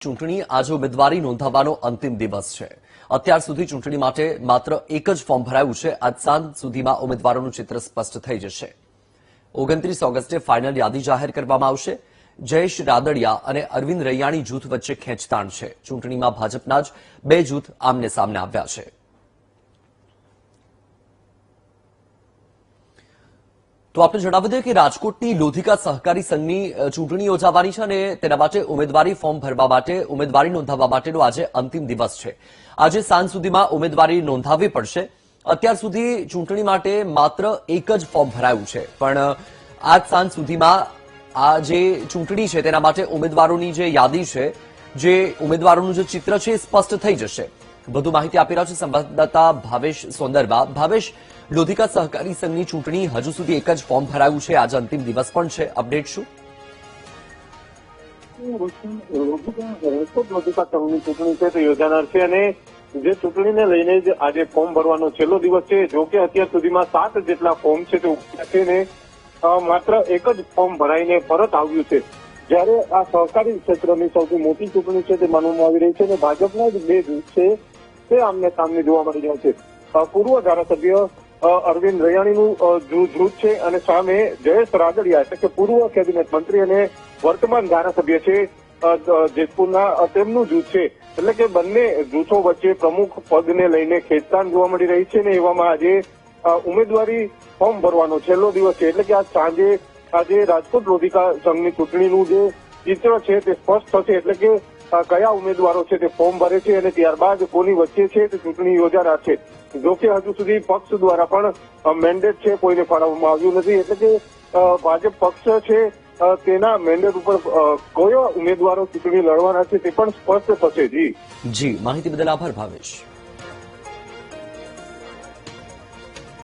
ચૂંટણી આજે ઉમેદવારી નોંધાવવાનો અંતિમ દિવસ છે। અત્યાર સુધી ચૂંટણી માટે માત્ર એક જ ફોર્મ ભરાયું છે। આજ સાંજ સુધીમાં ઉમેદવારોનું ચિત્ર સ્પષ્ટ થઈ જશે। 29 ઓગસ્ટે ફાઇનલ યાદી જાહેર કરવામાં આવશે। જયેશ રાદડિયા અને અરવિંદ રૈયાણી જૂથ વચ્ચે ખેંચતાણ છે। ચૂંટણીમાં ભાજપના જ બે જૂથ આમને સામને આવ્યા છે। તો આપણે જણાવી દઈએ કે રાજકોટની લોધિકા સહકારી સંઘની ચૂંટણી યોજાવાની છે અને તેના માટે ઉમેદવારી ફોર્મ ભરવા માટે ઉમેદવારી નોંધાવવા માટેનો આજે અંતિમ દિવસ છે। આજે સાંજ સુધીમાં ઉમેદવારી નોંધાવવી પડશે। અત્યાર સુધી ચૂંટણી માટે માત્ર એક જ ફોર્મ ભરાયું છે, પણ આજ સાંજ સુધીમાં આ જે ચૂંટણી છે તેના માટે ઉમેદવારોની જે યાદી છે, જે ઉમેદવારોનું જે ચિત્ર છે એ સ્પષ્ટ થઈ જશે। વધુ માહિતી આપી રહ્યા છે સંવાદદાતા ભાવેશ સોંદરવા। ભાવેશ, લોધિકા સહકારી સંઘની ચૂંટણી હજુ સુધી એક જ ફોર્મ ભરાયું છે, આજે અંતિમ દિવસ પણ છે, અપડેટ શું? લોધિકા સંઘની ચૂંટણી છે તે યોજાનાર છે અને જે ચૂંટણીને લઈને જ આજે ફોર્મ ભરવાનો છેલ્લો દિવસ છે। જો કે અત્યાર સુધીમાં 7 જેટલા ફોર્મ છે તે ઉપલબ્ધ છે ને માત્ર એક જ ફોર્મ ભરાઈને પરત આવ્યું છે। જ્યારે આ સહકારી ક્ષેત્રની સૌથી મોટી ચૂંટણી છે તે માનવામાં આવી રહી છે અને ભાજપના જ બે જૂથ છે તે આમને સામને જોવા મળી રહ્યા છે। પૂર્વ ધારાસભ્ય અરવિંદ રૈયાણીનું જૂથ છે અને સામે જયેશ રાદડિયા એટલે કે પૂર્વ કેબિનેટ મંત્રી અને વર્તમાન ધારાસભ્ય છે જેતપુરના તેમનું જૂથ છે। એટલે કે બંને જૂથો વચ્ચે પ્રમુખ પદને લઈને ખેંચતાણ જોવા મળી રહી છે અને એવામાં આજે ઉમેદવારી ફોર્મ ભરવાનો છેલ્લો દિવસ છે। એટલે કે આજ સાંજે આજે રાજકોટ લોધિકા સંઘની ચૂંટણીનું જે ચિત્ર છે તે સ્પષ્ટ થશે। એટલે કે કયા ઉમેદવારો છે તે ફોર્મ ભરે છે અને ત્યારબાદ કોની વચ્ચે છે તે ચૂંટણી યોજાનાર છે। જોકે હજુ સુધી પક્ષ દ્વારા પણ મેન્ડેટ છે કોઈને ફાળવવામાં આવ્યું નથી। એટલે કે ભાજપ પક્ષ છે તેના મેન્ડેટ ઉપર કયો ઉમેદવારો ચૂંટણી લડવાના છે તે પણ સ્પષ્ટ થશે। જી, માહિતી બદલ આભાર ભાવેશ।